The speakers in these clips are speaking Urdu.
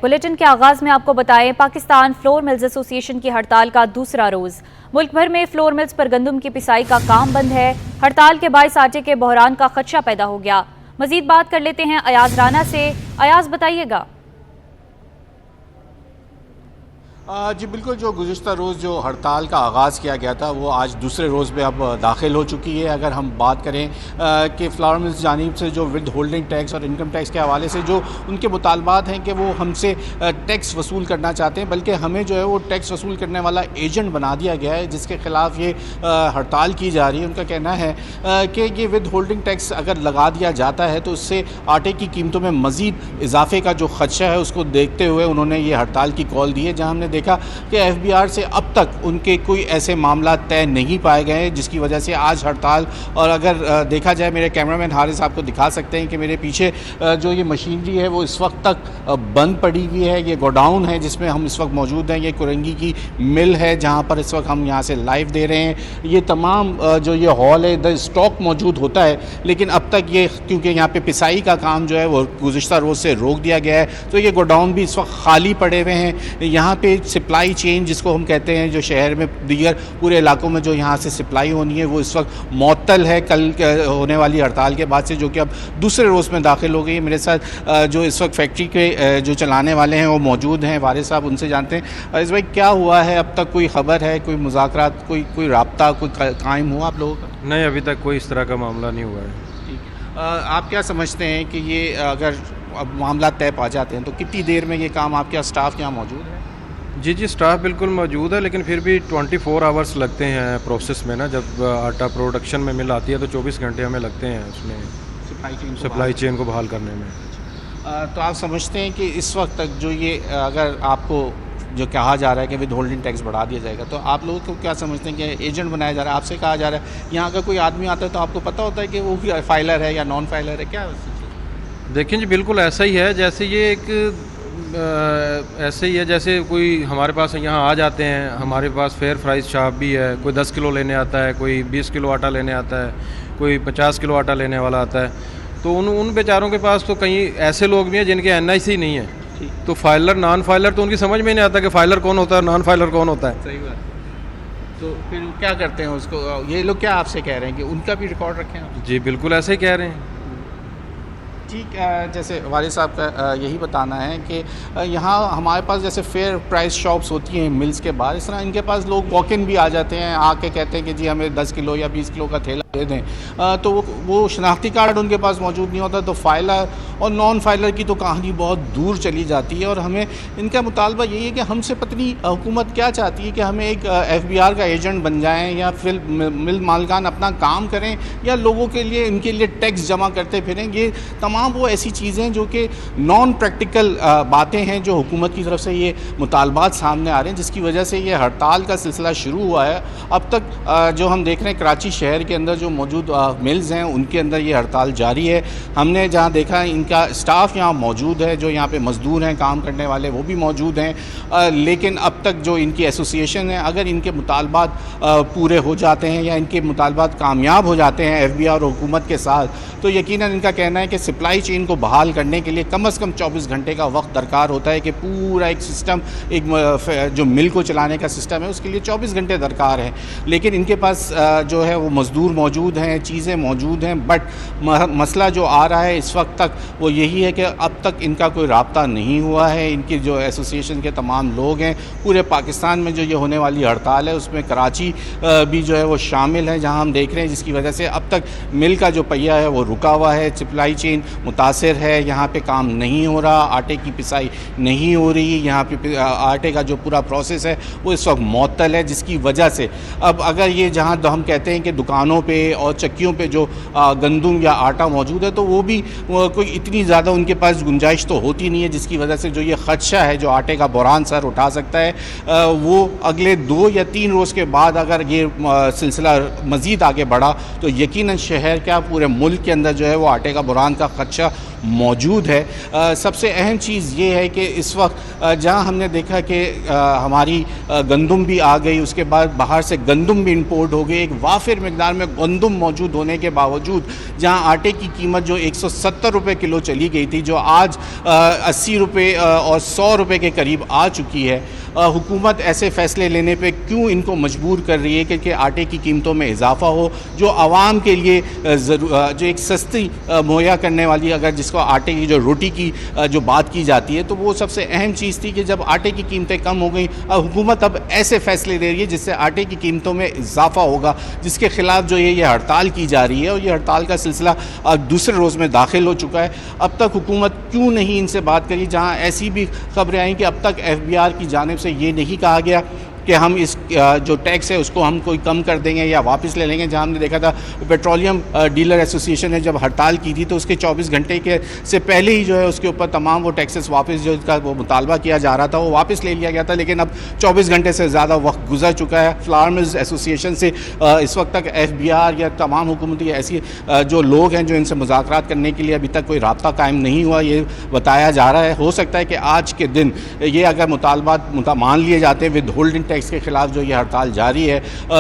بلیٹن کے آغاز میں آپ کو بتائیں پاکستان فلور ملز ایسوسی ایشن کی ہڑتال کا دوسرا روز۔ ملک بھر میں فلور ملز پر گندم کی پسائی کا کام بند ہے۔ ہڑتال کے باعث آٹے کے بحران کا خدشہ پیدا ہو گیا۔ مزید بات کر لیتے ہیں ایاز رانا سے۔ ایاز بتائیے گا۔ جی بالکل، جو گزشتہ روز جو ہڑتال کا آغاز کیا گیا تھا وہ آج دوسرے روز میں اب داخل ہو چکی ہے۔ اگر ہم بات کریں کہ فلور ملز جانب سے جو ود ہولڈنگ ٹیکس اور انکم ٹیکس کے حوالے سے جو ان کے مطالبات ہیں کہ وہ ہم سے ٹیکس وصول کرنا چاہتے ہیں، بلکہ ہمیں جو ہے وہ ٹیکس وصول کرنے والا ایجنٹ بنا دیا گیا ہے جس کے خلاف یہ ہڑتال کی جا رہی ہے۔ ان کا کہنا ہے کہ یہ ود ہولڈنگ ٹیکس اگر لگا دیا جاتا ہے تو اس سے آٹے کی قیمتوں میں مزید اضافے کا جو خدشہ ہے اس کو دیکھتے ہوئے انہوں نے یہ ہڑتال کی کال دی ہے، جہاں ہم نے دیکھا کہ ایف بی آر سے اب تک ان کے کوئی ایسے معاملات طے نہیں پائے گئے ہیں جس کی وجہ سے آج ہڑتال۔ اور اگر دیکھا جائے، میرے کیمرہ مین حارث آپ کو دکھا سکتے ہیں کہ میرے پیچھے جو یہ مشینری ہے وہ اس وقت تک بند پڑی ہوئی ہے۔ یہ گوڈاؤن ہے جس میں ہم اس وقت موجود ہیں، یہ کرنگی کی مل ہے جہاں پر اس وقت ہم یہاں سے لائیو دے رہے ہیں۔ یہ تمام جو یہ ہال ہے ادھر اسٹاک موجود ہوتا ہے، لیکن اب تک یہ کیونکہ یہاں پہ پسائی کا کام جو ہے وہ گزشتہ روز سے روک دیا گیا ہے، تو یہ گوڈاؤن بھی اس وقت خالی پڑے ہوئے ہیں۔ یہاں پہ سپلائی چین جس کو ہم کہتے ہیں، جو شہر میں دیگر پورے علاقوں میں جو یہاں سے سپلائی ہونی ہے وہ اس وقت معطل ہے کل ہونے والی ہڑتال کے بعد سے، جو کہ اب دوسرے روز میں داخل ہو گئی ہے۔ میرے ساتھ جو اس وقت فیکٹری کے جو چلانے والے ہیں وہ موجود ہیں، وارث صاحب، ان سے جانتے ہیں۔ اس بھائی کیا ہوا ہے؟ اب تک کوئی خبر ہے، کوئی مذاکرات، کوئی رابطہ کوئی قائم ہوا آپ لوگوں کا؟ نہیں، ابھی تک کوئی اس طرح کا معاملہ نہیں ہوا ہے۔ آپ کیا سمجھتے ہیں کہ یہ اگر اب معاملات طے پا جاتے ہیں تو کتنی دیر میں یہ کام آپ کا اسٹاف یہاں موجود ہے؟ جی اسٹاف بالکل موجود ہے، لیکن پھر بھی 24 آورس لگتے ہیں پروسیس میں نا۔ جب آٹا پروڈکشن میں مل آتی ہے تو 24 گھنٹے ہمیں لگتے ہیں اس میں سپلائی چین کو بحال کرنے میں۔ تو آپ سمجھتے ہیں کہ اس وقت تک جو یہ اگر آپ کو جو کہا جا رہا ہے کہ ود ہولڈنگ ٹیکس بڑھا دیا جائے گا، تو آپ لوگوں کو کیا سمجھتے ہیں کہ ایجنٹ بنایا جا رہا ہے؟ آپ سے کہا جا رہا ہے یہاں کا کوئی آدمی آتا ہے تو آپ کو پتہ ہوتا ہے کہ وہ فائلر ہے یا نان فائلر ہے؟ کیا دیکھیں جی، بالکل ایسا ہی ہے جیسے یہ ایک ایسے ہی ہے جیسے کوئی ہمارے پاس یہاں آ جاتے ہیں، ہمارے پاس فیئر پرائز شاپ بھی ہے، کوئی 10 کلو لینے آتا ہے، کوئی 20 کلو آٹا لینے آتا ہے، کوئی 50 کلو آٹا لینے والا آتا ہے۔ تو ان بیچاروں کے پاس تو کئی ایسے لوگ بھی ہیں جن کے NIC نہیں ہے، تو فائلر نان فائلر تو ان کی سمجھ میں نہیں آتا کہ فائلر کون ہوتا ہے، نان فائلر کون ہوتا ہے۔ صحیح بات۔ تو پھر کیا کرتے ہیں اس کو؟ یہ لوگ کیا آپ سے کہہ رہے ہیں کہ ان کا بھی ریکارڈ رکھیں آپ؟ جی بالکل ایسے ہی کہہ رہے ہیں۔ ٹھیک ہے، جیسے والد صاحب کا یہی بتانا ہے کہ یہاں ہمارے پاس جیسے فیئر پرائز شاپس ہوتی ہیں ملز کے بعد، اس طرح ان کے پاس لوگ واک ان بھی آ جاتے ہیں، آ کے کہتے ہیں کہ جی ہمیں 10 کلو یا 20 کلو کا تھیلا دے دیں، تو وہ شناختی کارڈ ان کے پاس موجود نہیں ہوتا۔ تو فائلر اور نان فائلر کی تو کہانی بہت دور چلی جاتی ہے، اور ہمیں ان کا مطالبہ یہی ہے کہ ہم سے پتنی حکومت کیا چاہتی ہے کہ ہمیں ایک FBR کا ایجنٹ بن جائیں، یا پھر مل مالکان اپنا کام کریں، یا لوگوں کے لیے ان کے لیے ٹیکس جمع کرتے پھریں۔ یہ تمام وہ ایسی چیزیں جو کہ نان پریکٹیکل باتیں ہیں جو حکومت کی طرف سے یہ مطالبات سامنے آ رہے ہیں، جس کی وجہ سے یہ ہڑتال کا سلسلہ شروع ہوا ہے۔ اب تک جو ہم دیکھ رہے ہیں کراچی شہر کے اندر جو موجود ملز ہیں ان کے اندر یہ ہڑتال جاری ہے۔ ہم نے جہاں دیکھا ان کا اسٹاف یہاں موجود ہے، جو یہاں پہ مزدور ہیں کام کرنے والے وہ بھی موجود ہیں، لیکن اب تک جو ان کی ایسوسیشن ہے، اگر ان کے مطالبات پورے ہو جاتے ہیں یا ان کے مطالبات کامیاب ہو جاتے ہیں FBR اور حکومت کے ساتھ، تو یقیناً ان کا کہنا ہے کہ سپلائی چین کو بحال کرنے کے لیے کم از کم 24 گھنٹے کا وقت درکار ہوتا ہے، کہ پورا ایک سسٹم، ایک جو مل کو چلانے کا سسٹم ہے اس کے لیے 24 گھنٹے درکار ہے۔ لیکن ان کے پاس جو ہے وہ مزدور موجود ہیں، چیزیں موجود ہیں، بٹ مسئلہ جو آ رہا ہے اس وقت تک وہ یہی ہے کہ اب تک ان کا کوئی رابطہ نہیں ہوا ہے۔ ان کی جو ایسوسیشن کے تمام لوگ ہیں، پورے پاکستان میں جو یہ ہونے والی ہڑتال ہے اس میں کراچی بھی جو ہے وہ شامل ہے، جہاں ہم دیکھ رہے ہیں، جس کی وجہ سے اب تک مل کا جو پہیہ ہے وہ رکا ہوا ہے، سپلائی چین متاثر ہے، یہاں پہ کام نہیں ہو رہا، آٹے کی پسائی نہیں ہو رہی، یہاں پہ آٹے کا جو پورا پروسیس ہے وہ اس وقت معطل ہے، جس کی وجہ سے اب اگر یہ جہاں ہم کہتے ہیں کہ دکانوں پہ اور چکیوں پہ جو گندم یا آٹا موجود ہے تو وہ بھی کوئی اتنی زیادہ ان کے پاس گنجائش تو ہوتی نہیں ہے، جس کی وجہ سے جو یہ خدشہ ہے جو آٹے کا بحران سر اٹھا سکتا ہے، وہ اگلے 2 یا 3 روز کے بعد اگر یہ سلسلہ مزید آگے بڑھا تو یقیناً شہر کیا پورے ملک کے اندر جو ہے وہ آٹے کا بحران کا خدشہ موجود ہے۔ سب سے اہم چیز یہ ہے کہ اس وقت جہاں ہم نے دیکھا کہ ہماری گندم بھی آ گئی، اس کے بعد باہر سے گندم بھی امپورٹ ہو گئی، ایک وافر مقدار میں گندم موجود ہونے کے باوجود جہاں آٹے کی قیمت جو 170 روپے کلو چلی گئی تھی، جو آج 80 روپے اور 100 روپے کے قریب آ چکی ہے، حکومت ایسے فیصلے لینے پہ کیوں ان کو مجبور کر رہی ہے کہ آٹے کی قیمتوں میں اضافہ ہو، جو عوام کے لیے جو ایک سستی مہیا کرنے والی، اگر جس کو آٹے کی جو روٹی کی جو بات کی جاتی ہے، تو وہ سب سے اہم چیز تھی کہ جب آٹے کی قیمتیں کم ہو گئیں، حکومت اب ایسے فیصلے لے رہی ہے جس سے آٹے کی قیمتوں میں اضافہ ہوگا، جس کے خلاف جو یہ ہڑتال کی جا رہی ہے، اور یہ ہڑتال کا سلسلہ دوسرے روز میں داخل ہو چکا ہے۔ اب تک حکومت کیوں نہیں ان سے بات کری؟ جہاں ایسی بھی خبریں آئیں کہ اب تک FBR کی جانب سے یہ نہیں کہا گیا کہ ہم اس جو ٹیکس ہے اس کو ہم کوئی کم کر دیں گے یا واپس لے لیں گے۔ جہاں ہم نے دیکھا تھا پیٹرولیم ڈیلر ایسوسیشن نے جب ہڑتال کی تھی تو اس کے 24 گھنٹے سے پہلے ہی جو ہے اس کے اوپر تمام وہ ٹیکسز واپس جو اس کا وہ مطالبہ کیا جا رہا تھا وہ واپس لے لیا گیا تھا، لیکن اب 24 گھنٹے سے زیادہ وقت گزر چکا ہے۔ فلاور ملز ایسوسیشن سے اس وقت تک FBR یا تمام حکومتی ایسی جو لوگ ہیں جو ان سے مذاکرات کرنے کے لیے ابھی تک کوئی رابطہ قائم نہیں ہوا، یہ بتایا جا رہا ہے۔ ہو سکتا ہے کہ آج کے دن یہ اگر مطالبات مان لیے جاتے ہیں ود ہولڈنگ ٹیکس کے خلاف جو یہ ہڑتال جاری ہے،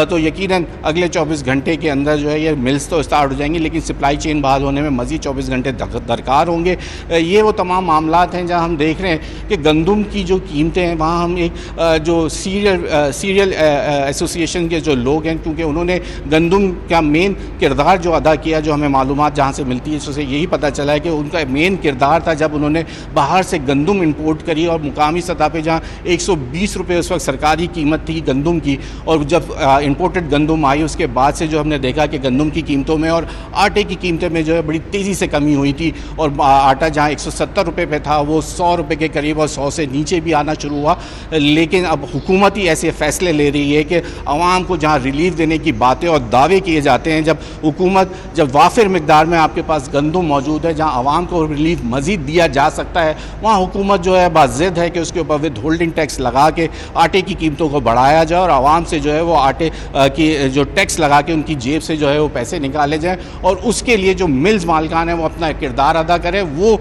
تو یقیناً اگلے 24 گھنٹے کے اندر جو ہے یہ ملز تو اسٹارٹ ہو جائیں گی، لیکن سپلائی چین بحال ہونے میں مزید 24 گھنٹے درکار ہوں گے۔ یہ وہ تمام معاملات ہیں جہاں ہم دیکھ رہے ہیں کہ گندم کی جو قیمتیں ہیں، وہاں ہم ایک جو سیریل ایسوسیشن کے جو لوگ ہیں، کیونکہ انہوں نے گندم کا مین کردار جو ادا کیا، جو ہمیں معلومات جہاں سے ملتی ہے اس سے یہی پتہ چلا ہے کہ ان کا مین کردار تھا جب انہوں نے باہر سے گندم امپورٹ کری، اور مقامی سطح پہ جہاں 120 روپے اس وقت سرکاری قیمت تھی گندم کی، اور جب امپورٹڈ گندم آئی اس کے بعد سے جو ہم نے دیکھا کہ گندم کی قیمتوں میں اور آٹے کی قیمتوں میں جو ہے بڑی تیزی سے کمی ہوئی تھی، اور آٹا جہاں 170 روپے پہ تھا وہ 100 روپے کے قریب اور 100 سے نیچے بھی آنا شروع ہوا۔ لیکن اب حکومت ہی ایسے فیصلے لے رہی ہے کہ عوام کو جہاں ریلیف دینے کی باتیں اور دعوے کیے جاتے ہیں، جب وافر مقدار میں آپ کے پاس گندم موجود ہے، جہاں عوام کو ریلیف مزید دیا جا سکتا ہے، وہاں حکومت جو ہے باضد ہے کہ اس کے اوپر ود ہولڈنگ ٹیکس لگا کے آٹے کی قیمتوں کو بڑھایا جائے، اور عوام سے جو ہے وہ آٹے کی جو ٹیکس لگا کے ان کی جیب سے جو ہے وہ پیسے نکالے جائیں، اور اس کے لیے جو ملز مالکان ہیں وہ اپنا کردار ادا کریں، وہ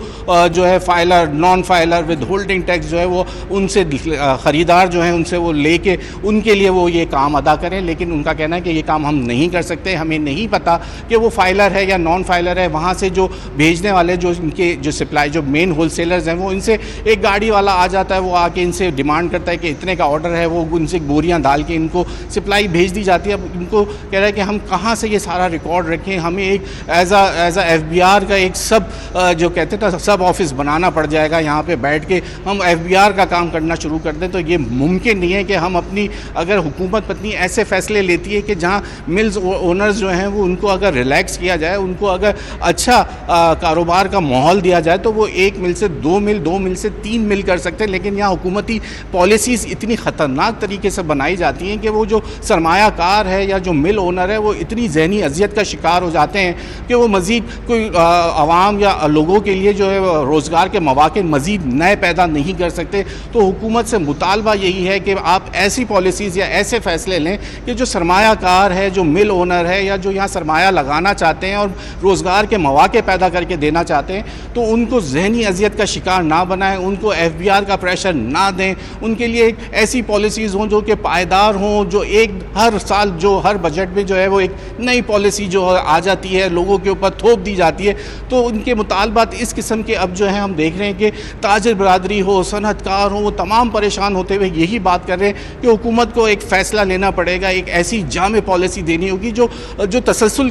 جو ہے filer non filer withholding tax جو ہے وہ ان سے خریدار جو ہیں ان سے وہ لے کے ان کے لیے وہ یہ کام ادا کریں۔ لیکن ان کا کہنا ہے کہ یہ کام ہم نہیں کر سکتے، ہمیں نہیں پتہ کہ وہ فائلر ہے یا نان فائلر ہے، وہاں سے جو بھیجنے والے جو ان کے جو سپلائی جو مین ہول سیلرز ہیں وہ ان سے ایک گاڑی والا آ جاتا ہے، وہ آ کے ان سے ڈیمانڈ کرتا ہے کہ اتنے کا آرڈر ہے، وہ ان سے بوریاں ڈال کے ان کو سپلائی بھیج دی جاتی ہے۔ اب ان کو کہہ رہا ہے کہ ہم کہاں سے یہ سارا ریکارڈ رکھیں، ہمیں ایک ایز اے FBR کا ایک جو کہتے تھے سب آفس بنانا پڑ جائے گا، یہاں پہ بیٹھ کے ہم FBR کا کام کرنا شروع کر دیں، تو یہ ممکن نہیں ہے کہ ہم اگر حکومت پتنی ایسے فیصلے لیتی ہے کہ جہاں ملز اونرز جو ہیں وہ ان کو اگر ریلیکس کیا جائے، ان کو اگر اچھا کاروبار کا ماحول دیا جائے، تو وہ 1 مل سے 2 مل 2 مل سے 3 مل کر سکتے ہیں۔ لیکن یہاں حکومتی پالیسیز اتنی خطرناک طریقے سے بنائی جاتی ہیں کہ وہ جو سرمایہ کار ہے یا جو مل اونر ہے وہ اتنی ذہنی اذیت کا شکار ہو جاتے ہیں کہ وہ مزید کوئی عوام یا لوگوں کے لیے جو ہے روزگار کے مواقع مزید نئے پیدا نہیں کر سکتے۔ تو حکومت سے مطالبہ یہی ہے کہ آپ ایسی پالیسیز یا ایسے فیصلے لیں کہ جو سرمایہ کار ہے، جو مل اونر ہے یا جو یہاں سرمایہ لگانا چاہتے ہیں اور روزگار کے مواقع پیدا کر کے دینا چاہتے ہیں، تو ان کو ذہنی اذیت کا شکار نہ بنائیں، ان کو FBR کا پریشر نہ دیں، ان کے لیے ایسی پالیسیز ہوں جو کہ پائیدار ہوں، جو ہر سال جو ہر بجٹ میں جو ہے وہ ایک نئی پالیسی جو آ جاتی ہے لوگوں کے اوپر تھوپ دی جاتی ہے۔ تو ان کے مطالبات اس قسم کے اب جو ہیں ہم دیکھ رہے ہیں کہ تاجر برادری ہو، صنعت کار ہو، وہ تمام پریشان ہوتے ہوئے یہی بات کر رہے ہیں کہ حکومت کو ایک فیصلہ لینا پڑے گا، ایک ایسی جامع پالیسی دینی ہوگی جو تسلسل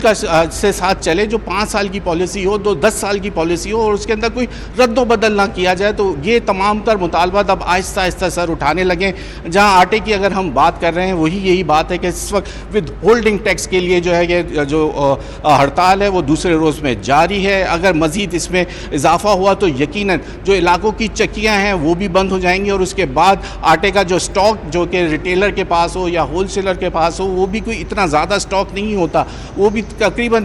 سے ساتھ چلے، جو 5 سال کی پالیسی ہو، 10 سال کی پالیسی ہو، اور اس کے اندر کوئی رد و بدل نہ کیا جائے۔ تو یہ تمام تر مطالبات اب آہستہ آہستہ سر اٹھانے لگیں۔ جہاں آٹے کی اگر ہم بات کر رہے ہیں وہی یہی بات ہے کہ اس وقت ود ہولڈنگ ٹیکس کے لیے جو ہے یہ جو ہڑتال ہے وہ دوسرے روز میں جاری ہے۔ اگر مزید اس میں اضافہ ہوا تو یقیناً جو علاقوں کی چکیاں ہیں وہ بھی بند ہو جائیں گی، اور اس کے بعد آٹے کا جو سٹاک جو کہ ریٹیلر کے پاس ہو یا ہول سیلر کے پاس ہو، وہ بھی کوئی اتنا زیادہ سٹاک نہیں ہوتا، وہ بھی تقریباً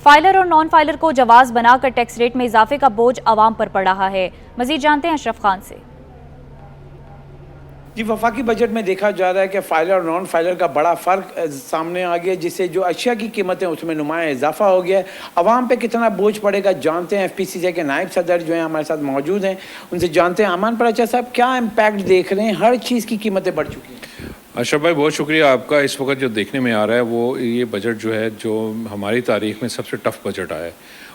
فائلر اور نان فائلر کو جواز بنا کر ٹیکس ریٹ میں اضافے کا بوجھ عوام پر پڑ رہا ہے. مزید جانتے ہیں اشرف خان سے. جی وفاقی بجٹ میں دیکھا جا رہا ہے کہ فائلر اور نان فائلر کا بڑا فرق سامنے آ گیا، جس سے جو اشیاء کی قیمتیں اس میں نمایاں اضافہ ہو گیا ہے. عوام پہ کتنا بوجھ پڑے گا جانتے ہیں. ایف پی سی سی کے نائب صدر جو ہیں ہمارے ساتھ موجود ہیں، ان سے جانتے ہیں. امان پراچا صاحب، کیا امپیکٹ دیکھ رہے ہیں؟ ہر چیز کی قیمتیں بڑھ چکی ہیں. اشرف بھائی بہت شکریہ آپ کا. اس وقت جو دیکھنے میں آ رہا ہے وہ یہ بجٹ جو ہے جو ہماری تاریخ میں سب سے ٹف بجٹ آیا ہے،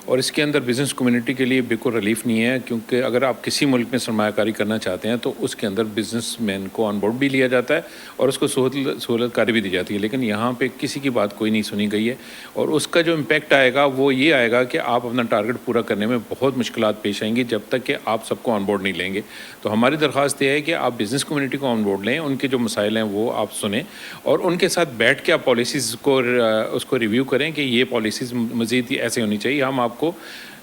اور اس کے اندر بزنس کمیونٹی کے لیے بالکل ریلیف نہیں ہے، کیونکہ اگر آپ کسی ملک میں سرمایہ کاری کرنا چاہتے ہیں تو اس کے اندر بزنس مین کو آن بورڈ بھی لیا جاتا ہے اور اس کو سہولت کاری بھی دی جاتی ہے. لیکن یہاں پہ کسی کی بات کوئی نہیں سنی گئی ہے، اور اس کا جو امپیکٹ آئے گا وہ یہ آئے گا کہ آپ اپنا ٹارگٹ پورا کرنے میں بہت مشکلات پیش آئیں گی جب تک کہ آپ سب کو آن بورڈ نہیں لیں گے. تو ہماری درخواست یہ ہے کہ آپ بزنس کمیونٹی کو آن بورڈ لیں، ان کے جو مسائل ہیں وہ آپ سنیں، اور ان کے ساتھ بیٹھ کے آپ پالیسیز کو اس کو ریویو کریں کہ یہ پالیسیز مزید ایسے ہونی چاہیے. ہم آپ کو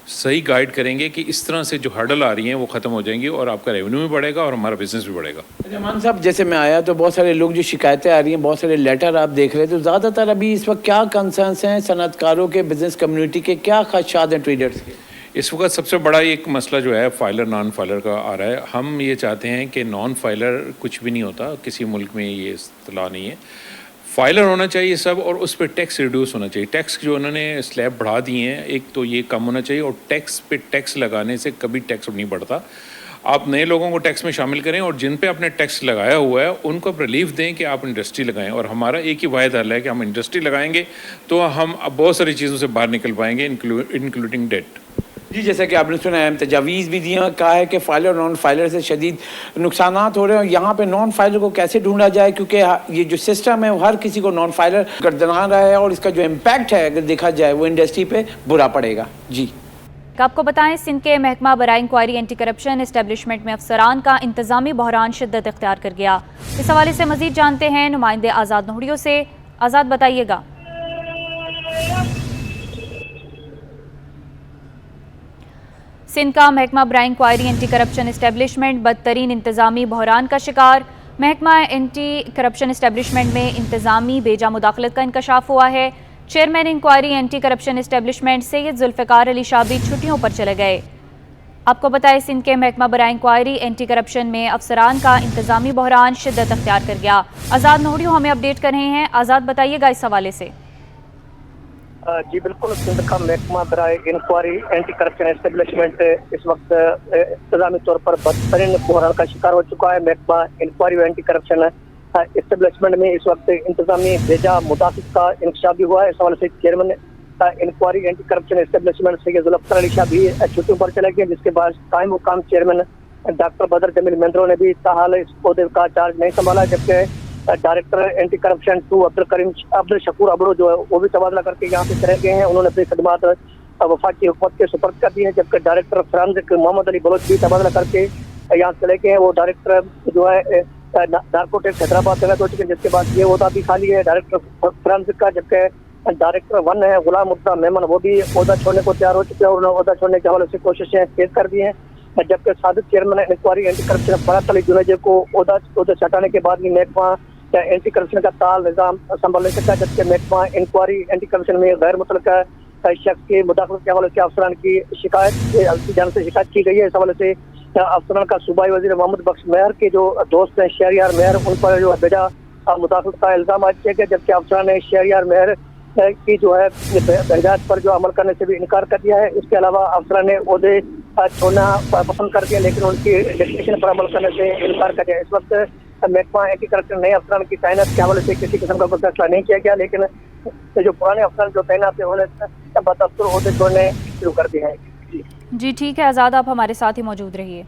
صحیح گائیڈ کریں گے کہ اس طرح سے جو ہرڈل آ رہی ہیں وہ ختم ہو جائیں گی، اور آپ کا ریونیو بھی بڑھے گا اور ہمارا بزنس بھی بڑھے گا. امان صاحب، جیسے میں آیا تو بہت سارے لوگ جو شکایتیں آ رہی ہیں، بہت سارے لیٹر آپ دیکھ رہے ہیں، تو زیادہ تر ابھی اس وقت کیا کنسرنس ہیں صنعت کاروں کے، بزنس کمیونٹی کے، کیا خدشات ہیں ٹریڈرز کے؟ اس وقت سب سے بڑا ایک مسئلہ جو ہے فائلر نان فائلر کا آ رہا ہے. ہم یہ چاہتے ہیں کہ نان فائلر کچھ بھی نہیں ہوتا، کسی ملک میں یہ اصطلاح نہیں ہے. فائلر ہونا چاہیے سب، اور اس پہ ٹیکس ریڈیوس ہونا چاہیے. ٹیکس جو انہوں نے سلیب بڑھا دیے ہیں، ایک تو یہ کم ہونا چاہیے، اور ٹیکس پہ ٹیکس لگانے سے کبھی ٹیکس نہیں بڑھتا. آپ نئے لوگوں کو ٹیکس میں شامل کریں، اور جن پہ آپ نے ٹیکس لگایا ہوا ہے ان کو ریلیف دیں کہ آپ انڈسٹری لگائیں. اور ہمارا ایک ہی واحد حل ہے کہ ہم انڈسٹری لگائیں گے تو ہم اب بہت ساری چیزوں سے باہر نکل پائیں گے، انکلوڈنگ ڈیٹ. جی جیسا کہ آپ نے سنا ہے، تجاویز بھی دی ہیں، کہا ہے کہ فائلر اور نان فائلر سے شدید نقصانات ہو رہے ہیں. یہاں پہ نان فائلر کو کیسے ڈھونڈا جائے، کیونکہ یہ جو سسٹم ہے وہ ہر کسی کو نان فائلر گردنا رہا ہے، اور اس کا جو امپیکٹ ہے اگر دیکھا جائے وہ انڈسٹری پہ برا پڑے گا. جی آپ کو بتائیں، سندھ کے محکمہ برائے انکوائری اینٹی کرپشن اسٹیبلشمنٹ میں افسران کا انتظامی بحران شدت اختیار کر گیا. اس حوالے سے مزید جانتے ہیں نمائندے آزاد نوہڑیوں سے. آزاد، بتائیے گا. سندھ کا محکمہ برائے انکوائری اینٹی کرپشن اسٹیبلشمنٹ بدترین انتظامی بحران کا شکار. محکمہ اینٹی کرپشن اسٹیبلشمنٹ میں انتظامی بیجا مداخلت کا انکشاف ہوا ہے. Chairman enquiry anti corruption establishment Syed Zulfiqar Ali Shah بھی چھٹیوں پر چلے گئے. آپ کو بتائیں، سندھ کے محکمہ برائے انکوائری اینٹی کرپشن میں افسران کا انتظامی بحران شدت اختیار کر گیا. آزاد نوہڑیوں ہمیں اپڈیٹ کر رہے ہیں. آزاد، بتائیے گا اس حوالے سے. جی بالکل، سندھ کا محکمہ برائے انکوائری اینٹی کرپشن اسٹیبلشمنٹ اس وقت انتظامی طور پر بدترین بحران کا شکار ہو چکا ہے. محکمہ انکوائری اینٹی کرپشن اسٹیبلشمنٹ میں اس وقت انتظامی بیجا مداخلت کا انکشاف بھی ہوا ہے. اس حوالے سے chairman enquiry anti corruption establishment Syed Zulfiqar Ali Shah بھی چھٹیوں پر چلے گئے، جس کے بعد قائم مقام چیئرمین ڈاکٹر بدر جمیل مہندرو نے بھی تاحال اس عہدے کا چارج نہیں سنبھالا، جبکہ ڈائریکٹر اینٹی کرپشن 2 عبد الشکور ابڑو جو ہے وہ بھی تبادلہ کر کے یہاں سے چلے گئے ہیں. انہوں نے اپنی خدمات وفاقی حکومت کے سپرد کر دی ہیں، جبکہ ڈائریکٹر فرانزک محمد علی بلوچ بھی تبادلہ کر کے یہاں چلے گئے ہیں. وہ ڈائریکٹر جو ہے نارکوٹکس حیدرآباد تیرت ہو چکے ہیں، جس کے بعد یہ عہدہ بھی خالی ہے ڈائریکٹر فرانزک کا. جبکہ ڈائریکٹر 1 ہے غلام مرتضیٰ میمن، وہ بھی عہدہ چھوڑنے کو تیار ہو چکے ہیں، اور انہوں نے عہدہ چھوڑنے کے حوالے سے کوششیں تیز کر دی ہیں. جبکہ سابق چیئرمین انکوائری اینٹی کرپشن فرحت علی جنیجے کو عہدہ سے ہٹانے کے بعد بھی محکمہ اینٹی کرپشن کا تال نظام سنبھال نہیں سکتا، جبکہ محکمہ انکوائری اینٹی کرپشن میں غیر متعلقہ شخص کی مداخلت کے حوالے سے افسران کی جانب سے شکایت کی گئی ہے. اس حوالے سے افسران کا صوبائی وزیر محمد بخش مہر کے جو دوست ہیں شہریار مہر، ان پر جو بیجا مداخلت کا الزام عائد کیا گیا، جبکہ افسران نے شہریار مہر کی جو ہے ہدایت پر جو عمل کرنے سے بھی انکار کر دیا ہے. اس کے علاوہ افسران نے عہدے چھوڑنا پسند کر دیا، لیکن ان کی ڈیکلیریشن پر عمل کرنے سے انکار کر دیا. اس وقت محکمہ اینٹی کرپشن نئے افسران کی تعینات کے حوالے سے کسی قسم کا کوئی فیصلہ نہیں کیا گیا، لیکن جو پرانے افسران جو تعینات ہیں انہوں نے بدستور عہدے چھوڑنے شروع کر دیے ہیں. جی ٹھیک ہے آزاد، آپ ہمارے ساتھ ہی موجود رہیے.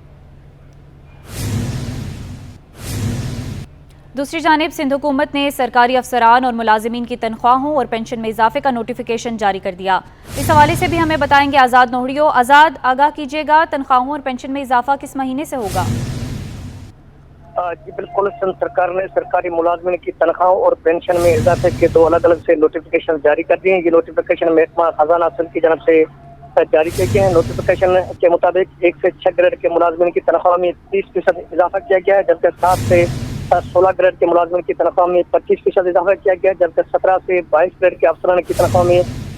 دوسری جانب سندھ حکومت نے سرکاری افسران اور ملازمین کی تنخواہوں اور پینشن میں اضافے کا نوٹیفیکیشن جاری کر دیا. اس حوالے سے بھی ہمیں بتائیں گے آزاد نوہڑیوں. آزاد، آگاہ کیجیے گا، تنخواہوں اور پینشن میں اضافہ کس مہینے سے ہوگا؟ جی بالکل، سندھ سرکار نے سرکاری ملازمین کی تنخواہوں اور پینشن میں اضافے کے 2 الگ الگ سے نوٹیفیکیشن جاری کر دیے ہیں. یہ نوٹیفیکیشن محکمہ خزانہ سندھ کی جانب سے جاری کیے گئے ہیں. نوٹیفیکیشن کے مطابق 1 سے 6 گریڈ کے ملازمین کی تنخواہ میں 30% اضافہ کیا گیا ہے، جبکہ 7 سے 16 گریڈ کے ملازمین کی تنخواہ میں 25% اضافہ کیا گیا ہے، جبکہ 17 سے 22 گریڈ کے افسران کی تنخواہ میں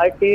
IT,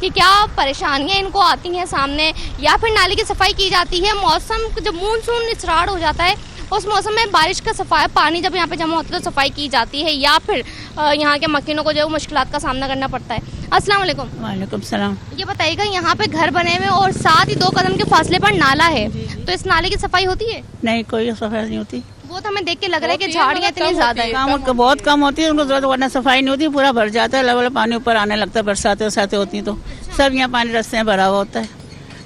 کہ کیا پریشانیاں ان کو آتی ہیں سامنے، یا پھر نالے کی صفائی کی جاتی ہے؟ موسم جب مونسون اسٹارٹ ہو جاتا ہے اس موسم میں بارش کا صفائی پانی جب یہاں پہ جمع ہوتا ہے تو صفائی کی جاتی ہے، یا پھر یہاں کے مکینوں کو جو مشکلات کا سامنا کرنا پڑتا ہے؟ السلام علیکم۔ وعلیکم السلام۔ یہ بتائیے گا یہاں پہ گھر بنے ہوئے اور ساتھ ہی 2 قدم کے فاصلے پر نالا ہے، تو اس نالے کی صفائی ہوتی ہے؟ نہیں، کوئی صفائی نہیں ہوتی۔ وہ تو ہمیں دیکھ کے لگ رہا ہے کہ جھاڑیاں اتنی زیادہ ہیں۔ کام بہت کم ہوتی ہے، ان کو ضرورت ورنہ صفائی نہیں ہوتی، پورا بھر جاتا ہے، لیول پانی اوپر آنے لگتا ہے، برساتیں ہوتی ہیں تو سب یہاں پانی رستے میں بھرا ہوا ہوتا ہے۔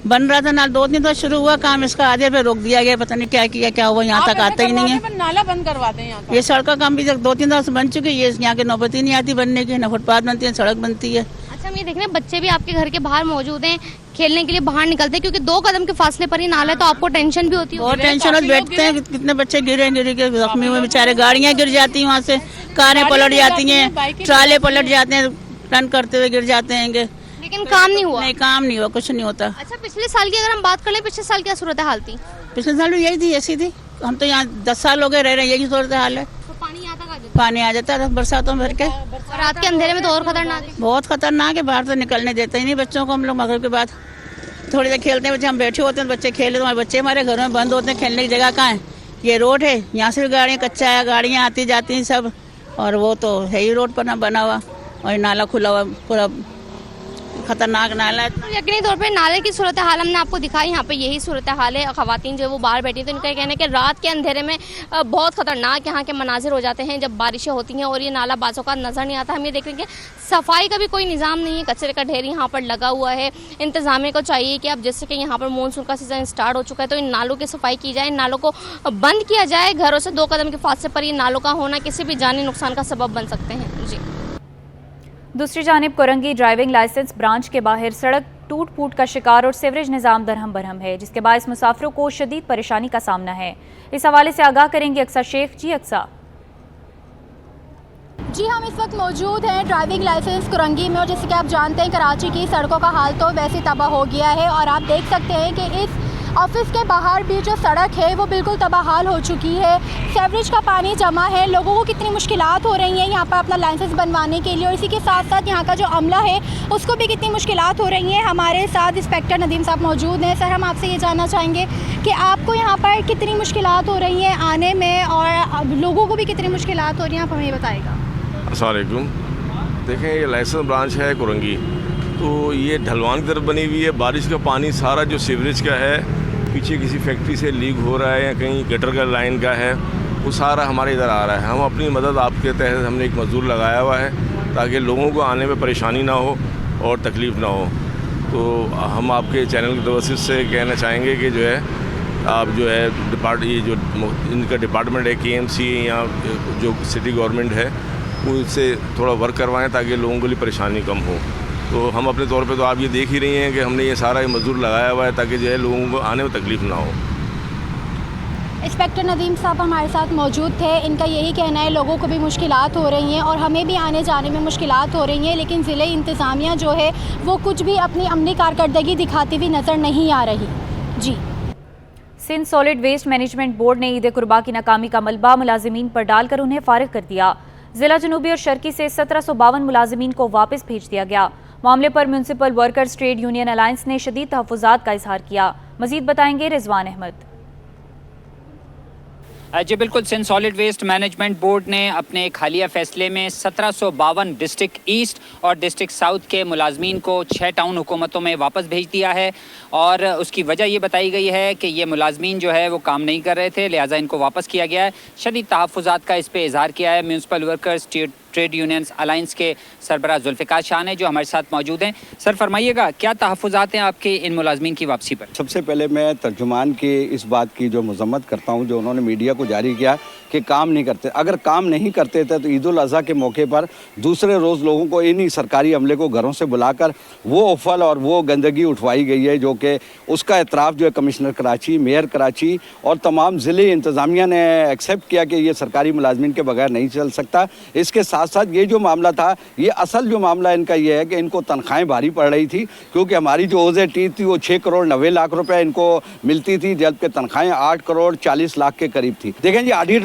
بن رہا تھا نال 2 دن تو شروع ہوا کام اس کا، آدھے پہ روک دیا گیا، پتہ نہیں کیا ہوا، یہاں تک آتا ہی نہیں ہے۔ نالا بند کرواتے ہیں یہاں یہ سڑک کا کام بھی 2-3 دن سے بن چکی ہے، یہ یہاں کی نوبت ہی نہیں آتی بننے کی، نہ فٹ پاتھ بنتی ہے، سڑک بنتی ہے۔ اچھا، ہم یہ دیکھ رہے ہیں بچے بھی آپ کے گھر کے باہر موجود ہیں، کھیلنے کے لیے باہر نکلتے ہیں کیونکہ 2 قدم کے فاصلے پر ہی نالا ہے، تو آپ کو ٹینشن بھی ہوتی ہے؟ بہت ٹینشن ہوتی، بیٹھتے ہیں کتنے بچے گر کے زخمی ہوئے بیچارے، گاڑیاں گر جاتی ہیں وہاں سے، کاریں پلٹ جاتی ہیں، ٹرالے پلٹ جاتے ہیں، رن کرتے ہوئے گر جاتے ہیں، لیکن کام نہیں ہوا؟ نہیں، کام نہیں ہوا، کچھ نہیں ہوتا۔ اچھا، پچھلے سال کی اگر ہم بات کر لیں، پچھلے سال کیا صورتحال تھی؟ پچھلے سال بھی یہی تھی، ایسی تھی، ہم تو یہاں 10 سال ہو گئے رہ رہے ہیں، یہی صورتحال ہے، پانی آ جاتا ہے برساتوں میں بھر کے، اور رات کے اندھیرے میں تو اور خطرناک ہے۔ بہت خطرناک ہے، باہر تو نکلنے دیتے ہی نہیں بچوں کو، ہم لوگ مغرب کے بعد تھوڑی دیر کھیلتے ہیں بچے، ہم بیٹھے ہوتے ہیں بچے کھیلے، تو بچے ہمارے گھروں میں بند ہوتے ہیں، کھیلنے کی جگہ کہاں ہے؟ یہ روڈ ہے، یہاں سے بھی گاڑیاں کچا ہے، گاڑیاں آتی جاتی ہیں سب، اور وہ تو ہے ہی روڈ پر نہ بنا ہوا، اور نالا کھلا ہوا، پورا خطرناک نالا ہے۔ یقینی طور پہ نالے کی صورتحال ہم نے آپ کو دکھائی، یہاں پہ یہی صورتحال ہے، خواتین جو وہ باہر بیٹھی تو ان کا یہ کہنا ہے کہ رات کے اندھیرے میں بہت خطرناک یہاں کے مناظر ہو جاتے ہیں جب بارشیں ہوتی ہیں، اور یہ نالا بعض اوقات نظر نہیں آتا۔ ہم یہ دیکھ رہے ہیں کہ صفائی کا بھی کوئی نظام نہیں ہے، کچرے کا ڈھیر یہاں پر لگا ہوا ہے۔ انتظامیہ کو چاہیے کہ اب جیسے کہ یہاں پر مونسون کا سیزن اسٹارٹ ہو چکا ہے تو ان نالوں کی صفائی کی جائے، ان نالوں کو بند کیا جائے، گھروں سے 2 قدم کے فاصلے پر یہ نالوں کا ہونا کسی بھی جانی نقصان کا سبب بن سکتے ہیں۔ جی، دوسری جانب کورنگی ڈرائیونگ لائسنس برانچ کے باہر سڑک ٹوٹ پھوٹ کا شکار اور سیوریج نظام درہم برہم ہے، جس کے باعث مسافروں کو شدید پریشانی کا سامنا ہے۔ اس حوالے سے آگاہ کریں گے اقصیٰ شیخ۔ جی اقصیٰ۔ جی، ہم اس وقت موجود ہیں ڈرائیونگ لائسنس کورنگی میں، اور جیسے کہ آپ جانتے ہیں کراچی کی سڑکوں کا حال تو ویسے تباہ ہو گیا ہے، اور آپ دیکھ سکتے ہیں کہ اس آفس کے باہر بھی جو سڑک ہے وہ بالکل تباہ حال ہو چکی ہے، سیوریج کا پانی جمع ہے، لوگوں کو کتنی مشکلات ہو رہی ہیں یہاں پر اپنا لائسنس بنوانے کے لیے، اور اسی کے ساتھ ساتھ یہاں کا جو عملہ ہے اس کو بھی کتنی مشکلات ہو رہی ہیں۔ ہمارے ساتھ انسپیکٹر ندیم صاحب موجود ہیں۔ سر، ہم آپ سے یہ جاننا چاہیں گے کہ آپ کو یہاں پر کتنی مشکلات ہو رہی ہیں آنے میں، اور لوگوں کو بھی کتنی مشکلات ہو رہی ہیں، آپ ہمیں یہ بتائے گا۔ السلام علیکم۔ دیکھیں، یہ لائسنس برانچ ہے کورنگی، تو یہ ڈھلوان کی طرف بنی ہوئی ہے، بارش کا پانی سارا جو سیوریج کا ہے پیچھے کسی فیکٹری سے لیک ہو رہا ہے یا کہیں گٹر کا لائن کا ہے، وہ سارا ہمارے ادھر آ رہا ہے۔ ہم اپنی مدد آپ کے تحت ہم نے ایک مزدور لگایا ہوا ہے تاکہ لوگوں کو آنے میں پریشانی نہ ہو اور تکلیف نہ ہو، تو ہم آپ کے چینل کے توسط سے کہنا چاہیں گے کہ جو ہے آپ جو ہے یہ جو ان کا ڈپارٹمنٹ ہے KMC یا جو سٹی گورنمنٹ ہے وہ اس سے تھوڑا ورک کروائیں تاکہ لوگوں کے لیے پریشانی کم ہو۔ تو ہم اپنے طور پہ تو آپ یہ دیکھ ہی رہی ہیں کہ ہم نے یہ سارا مزدور لگایا ہوا ہے تاکہ جو ہے لوگوں کو آنے میں تکلیف نہ ہو۔ انسپیکٹر ندیم صاحب ہمارے ساتھ موجود تھے، ان کا یہی کہنا ہے لوگوں کو بھی مشکلات ہو رہی ہیں اور ہمیں بھی آنے جانے میں مشکلات ہو رہی ہیں، لیکن ضلع انتظامیہ جو ہے وہ کچھ بھی اپنی عملی کارکردگی دکھاتی ہوئی نظر نہیں آ رہی۔ جی، Sindh solid waste management board نے عید قربا کی ناکامی کا ملبہ ملازمین پر ڈال کر انہیں فارغ کر دیا۔ ضلع جنوبی اور شرقی سے 1752 ملازمین کو واپس بھیج دیا گیا۔ معاملے پر municipal workers trade union alliance نے شدید تحفظات کا اظہار کیا۔ مزید بتائیں گے رضوان احمد۔ جی بالکل، Sindh solid waste management board نے اپنے ایک حالیہ فیصلے میں 1752 ڈسٹرکٹ ایسٹ اور ڈسٹرکٹ ساؤتھ کے ملازمین کو 6 ٹاؤن حکومتوں میں واپس بھیج دیا ہے، اور اس کی وجہ یہ بتائی گئی ہے کہ یہ ملازمین جو ہے وہ کام نہیں کر رہے تھے، لہٰذا ان کو واپس کیا گیا ہے۔ شدید تحفظات کا اس پہ اظہار کیا ہے municipal workers trade unions alliance کے سربراہ ذوالفقار شاہ نے، جو ہمارے ساتھ موجود ہیں۔ سر فرمائیے گا کیا تحفظات ہیں آپ کے ان ملازمین کی واپسی پر؟ سب سے پہلے میں ترجمان کی اس بات کی جو مذمت کرتا ہوں جو انہوں نے میڈیا کو جاری کیا کہ کام نہیں کرتے۔ اگر کام نہیں کرتے تھے تو عید الاضحیٰ کے موقع پر دوسرے روز لوگوں کو انہی سرکاری عملے کو گھروں سے بلا کر وہ افل اور وہ گندگی اٹھوائی گئی ہے، جو کہ اس کا اعتراف جو ہے کمشنر کراچی، میئر کراچی اور تمام ضلعی انتظامیہ نے ایکسیپٹ کیا کہ یہ سرکاری ملازمین کے بغیر نہیں چل سکتا۔ اس کے ساتھ ساتھ یہ جو معاملہ تھا، یہ اصل جو معاملہ ان کا یہ ہے کہ ان کو تنخواہیں بھاری پڑ رہی تھی، کیونکہ ہماری جو OZT تھی وہ 6 کروڑ 90 لاکھ روپے ان کو ملتی تھی، جبکہ تنخواہیں 8 کروڑ 40 لاکھ کے قریب تھی۔ دیکھیں جی، آڈیٹ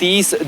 30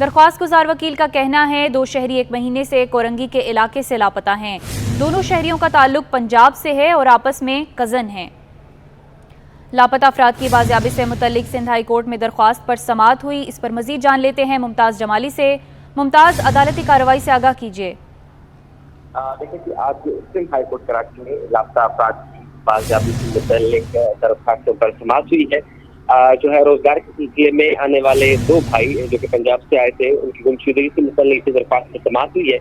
درخواست گزار وکیل کا کہنا ہے 2 شہری 1 مہینے سے کورنگی کے علاقے سے لاپتہ ہیں. دونوں شہریوں کا تعلق پنجاب سے ہے اور آپس میں کزن ہیں. لاپتہ افراد کی بازیابی سے متعلق سندھ ہائی کورٹ میں درخواست پر سماعت ہوئی. اس پر مزید جان لیتے ہیں ممتاز جمالی سے. ممتاز، عدالتی کارروائی سے آگاہ کیجیے. دیکھیں کہ آج سندھ ہائی کورٹ کراچی میں لاپتہ افراد کی بازیابی سے متعلق درخواستوں پر سماعت ہوئی ہے. جو ہے روزگار کے سلسلے میں آنے والے 2 بھائی جو کہ پنجاب سے آئے تھے، ان کی گمشدگی سے متعلق درخواست پر سماعت ہوئی ہے.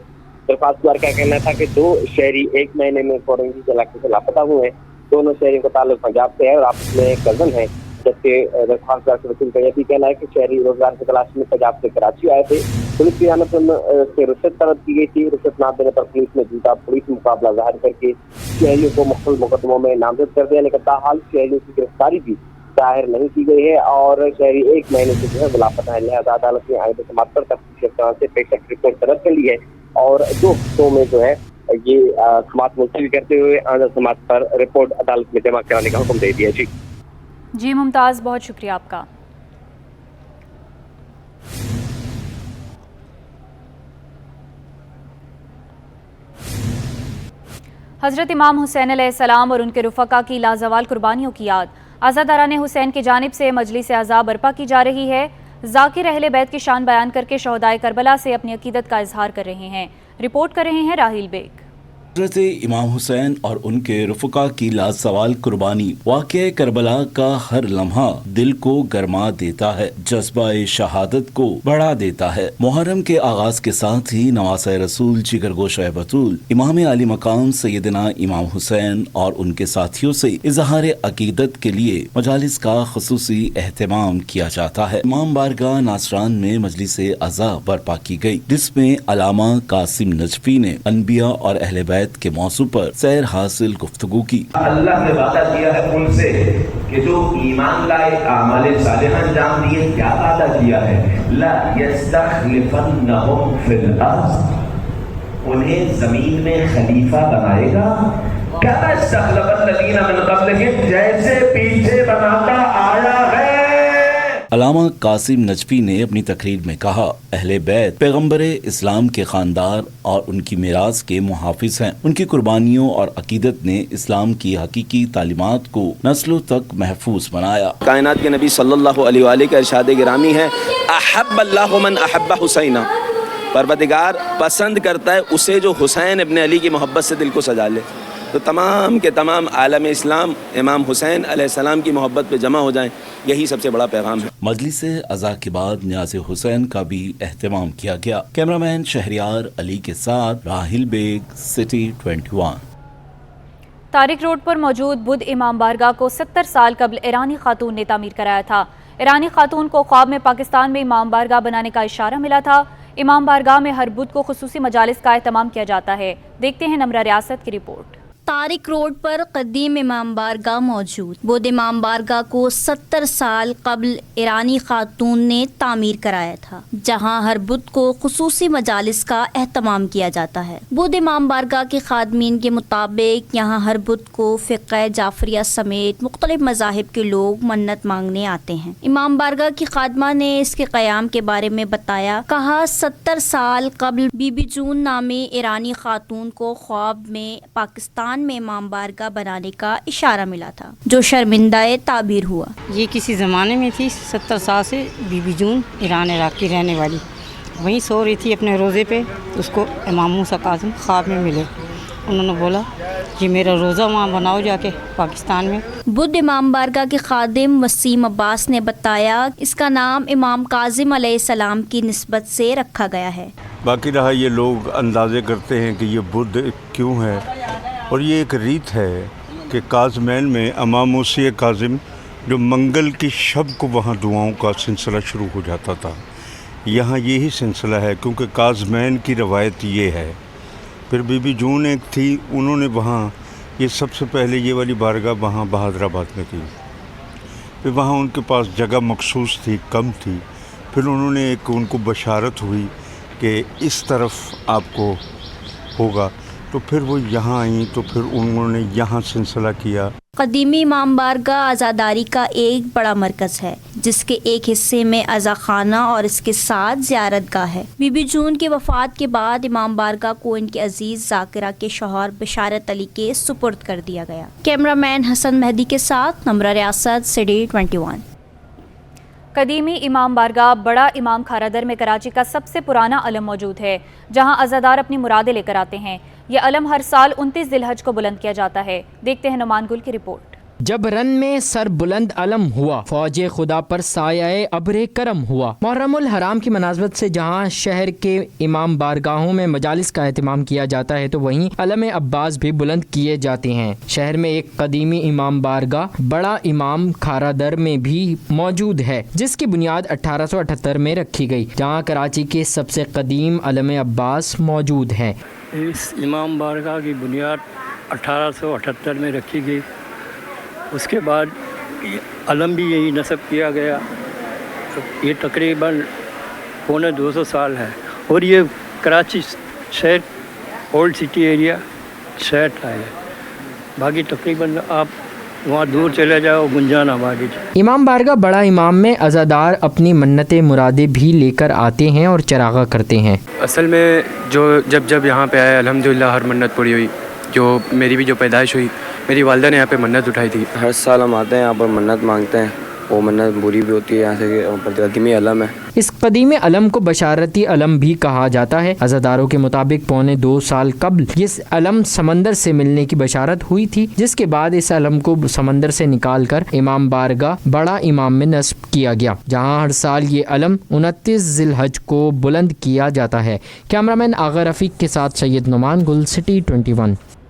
درخواست گزار کا کہنا تھا کہ 2 شہری 1 مہینے میں کورنگی کے علاقے سے لاپتہ ہوئے ہیں. دونوں شہریوں کا تعلق پنجاب سے ہے اور آپس میں کزن ہے. جبکہ درخواست گزار کے وکیل کا یہ بھی کہنا ہے کہ شہری روزگار کی تلاش میں پنجاب سے کراچی آئے تھے. پولیس کی جانب سے رشوت طلب کی گئی تھی. رشوت نہ دینے پر پولیس نے جھوٹا پولیس مقابلہ ظاہر کر کے شہریوں کو مختلف مقدموں میں نامزد کر دیا. لیکن تاحال شہریوں کی گرفتاری بھی ظاہر نہیں کی گئی ہے اور شہری 1 مہینے سے جو ہے لاپتہ ہے. لہٰذا عدالت نے آئندہ سماعت پر تفتیشی افسران سے پیشرفت رپورٹ طلب کر لی ہے اور 2 حصوں میں جو ہے یہ سماعت ملتوی کرتے ہوئے آئندہ سماعت پر رپورٹ عدالت میں جمع کرانے کا حکم دے دیا. جی ممتاز، بہت شکریہ آپ کا. حضرت امام حسین علیہ السلام اور ان کے رفقا کی لازوال قربانیوں کی یاد. عزاداران حسین کی جانب سے مجلس اعضاء برپا کی جا رہی ہے. ذاکر اہل بیت کی شان بیان کر کے شہدائے کربلا سے اپنی عقیدت کا اظہار کر رہے ہیں. رپورٹ کر رہے ہیں راہیل بیگ. حضرت امام حسین اور ان کے رفقا کی لازوال قربانی واقعہ کربلا کا ہر لمحہ دل کو گرما دیتا ہے، جذبہ شہادت کو بڑھا دیتا ہے. محرم کے آغاز کے ساتھ ہی نواسہ رسول جگر گوشہ بطول امام علی مقام سیدنا امام حسین اور ان کے ساتھیوں سے اظہار عقیدت کے لیے مجالس کا خصوصی اہتمام کیا جاتا ہے. امام بارگاہ ناصران میں مجلس اعضاء برپا کی گئی، جس میں علامہ قاسم نجفی نے انبیاء اور اہل بیت کے موضوع پر سیر حاصل گفتگو کی. اللہ نے وعدہ کیا ہے ان سے کہ جو ایمان لائے اعمال صالحہ انجام دیے، کیا وعدہ کیا ہے؟ لا یستخلفنہم فی الارض، انہیں زمین میں خلیفہ بنائے گا. کما استخلف الذین من قبلہم، جیسے پیچھے بناتا آیا ہے. علامہ قاسم نجفی نے اپنی تقریر میں کہا، اہل بیت پیغمبر اسلام کے خاندار اور ان کی میراث کے محافظ ہیں. ان کی قربانیوں اور عقیدت نے اسلام کی حقیقی تعلیمات کو نسلوں تک محفوظ بنایا. کائنات کے نبی صلی اللہ علیہ وآلہ کا ارشاد گرامی ہے، احب اللہ من احب حسینہ، پروردگار پسند کرتا ہے اسے جو حسین ابن علی کی محبت سے دل کو سجا لے. تو تمام کے تمام عالم اسلام امام حسین علیہ السلام کی محبت پہ جمع ہو جائیں، یہی سب سے بڑا پیغام ہے. مجلس اعضاء کے بعد نیاز حسین کا بھی اہتمام کیا گیا. کیمرامین شہریار علی کے ساتھ راہیل بیگ، سٹی 21. طارق روڈ پر موجود بدھ امام بارگاہ کو 70 سال قبل ایرانی خاتون نے تعمیر کرایا تھا. ایرانی خاتون کو خواب میں پاکستان میں امام بارگاہ بنانے کا اشارہ ملا تھا. امام بارگاہ میں ہر بدھ کو خصوصی مجالس کا اہتمام کیا جاتا ہے. دیکھتے ہیں نمرہ ریاست کی رپورٹ. طارق روڈ پر قدیم امام بارگاہ موجود. بدھ امام بارگاہ کو 70 سال قبل ایرانی خاتون نے تعمیر کرایا تھا، جہاں ہر بدھ کو خصوصی مجالس کا اہتمام کیا جاتا ہے. بدھ امام بارگاہ کے خادمین کے مطابق یہاں ہر بدھ کو فقہ جعفریہ سمیت مختلف مذاہب کے لوگ منت مانگنے آتے ہیں. امام بارگاہ کی خادمہ نے اس کے قیام کے بارے میں بتایا. کہا 70 سال قبل بی بی جون نامی ایرانی خاتون کو خواب میں پاکستان میں امام بارگاہ بنانے کا اشارہ ملا تھا، جو شرمندہ تعبیر ہوا. یہ کسی زمانے میں تھی، 70 سال سے بی بی جون ایران عراق کی رہنے والی وہیں سو رہی تھی اپنے روزے پہ. اس کو امام موسیٰ کاظم خواب میں ملے. انہوں نے بولا کہ میرا روزہ وہاں بناؤ جا کے پاکستان میں. بدھ امام بارگاہ کے خادم وسیم عباس نے بتایا اس کا نام امام کاظم علیہ السلام کی نسبت سے رکھا گیا ہے. باقی رہا یہ لوگ اندازے کرتے ہیں کہ یہ بدھ کیوں ہے، اور یہ ایک ریت ہے کہ کاظمین میں امام موسیٰ کاظم جو منگل کی شب کو وہاں دعاؤں کا سلسلہ شروع ہو جاتا تھا، یہاں یہی سلسلہ ہے کیونکہ کاظمین کی روایت یہ ہے. پھر بی بی جون ایک تھی، انہوں نے وہاں یہ سب سے پہلے یہ والی بارگاہ وہاں بہادر آباد میں کی. پھر وہاں ان کے پاس جگہ مخصوص تھی، کم تھی. پھر انہوں نے ایک ان کو بشارت ہوئی کہ اس طرف آپ کو ہوگا، تو پھر وہ یہاں آئیں، تو پھر انہوں نے یہاں سلسلہ کیا. قدیمی امام بارگاہ عزاداری کا ایک بڑا مرکز ہے، جس کے ایک حصے میں عزا خانہ اور اس کے ساتھ زیارت گاہ ہے۔ بی بی جون کی وفات کے بعد امام بارگاہ کو ان کے عزیز ذاکرہ کے شوہر بشارت علی کے سپرد کر دیا گیا۔ کیمرہ مین حسن مہدی کے ساتھ نمرہ ریاست سٹی 21۔ قدیمی امام بارگاہ بڑا امام کھارادر میں کراچی کا سب سے پرانا علم موجود ہے، جہاں عزادار اپنی مرادیں لے کر آتے ہیں۔ یہ علم ہر سال 29 ذی الحج کو بلند کیا جاتا ہے۔ دیکھتے ہیں نعمان گل کی رپورٹ۔ جب رن میں سر بلند علم ہوا، فوج خدا پر سایہ ابر کرم ہوا۔ محرم الحرام کی مناسبت سے جہاں شہر کے امام بارگاہوں میں مجالس کا اہتمام کیا جاتا ہے تو وہیں علم عباس بھی بلند کیے جاتے ہیں۔ شہر میں ایک قدیمی امام بارگاہ بڑا امام کھارادر میں بھی موجود ہے، جس کی بنیاد 1878 میں رکھی گئی، جہاں کراچی کے سب سے قدیم علم عباس موجود ہے۔ اس امام بارگاہ کی بنیاد 1878 میں رکھی گئی، اس کے بعد علم بھی یہی نصب کیا گیا۔ یہ تقریباً 250 سال ہے، اور یہ کراچی شہر اولڈ سٹی ایریا شہر تھا ہے۔ باقی تقریباً آپ وہاں دور چلے جاؤ گنجان آبادی۔ امام بارگاہ بڑا امام میں عزادار اپنی منتیں مرادیں بھی لے کر آتے ہیں اور چراغاں کرتے ہیں۔ اصل میں جب یہاں پہ آیا الحمدللہ ہر منت پوری ہوئی۔ جو میری بھی جو پیدائش ہوئی، میری والدہ نے یہاں پہ منت اٹھائی تھی۔ ہر سال ہم آتے ہیں یہاں پر منت مانگتے ہیں، وہ منت پوری بھی ہوتی ہے۔ یہاں سے قدیمی علم ہے۔ اس قدیم علم کو بشارتی علم بھی کہا جاتا ہے۔ عزاداروں کے مطابق 2.25 سال قبل یہ علم سمندر سے ملنے کی بشارت ہوئی تھی، جس کے بعد اس علم کو سمندر سے نکال کر امام بارگاہ بڑا امام میں نصب کیا گیا، جہاں ہر سال یہ علم 29 ذی الحج کو بلند کیا جاتا ہے۔ کیمرہ مین آغا رفیق کے ساتھ سید نعمان گل، سٹی 21۔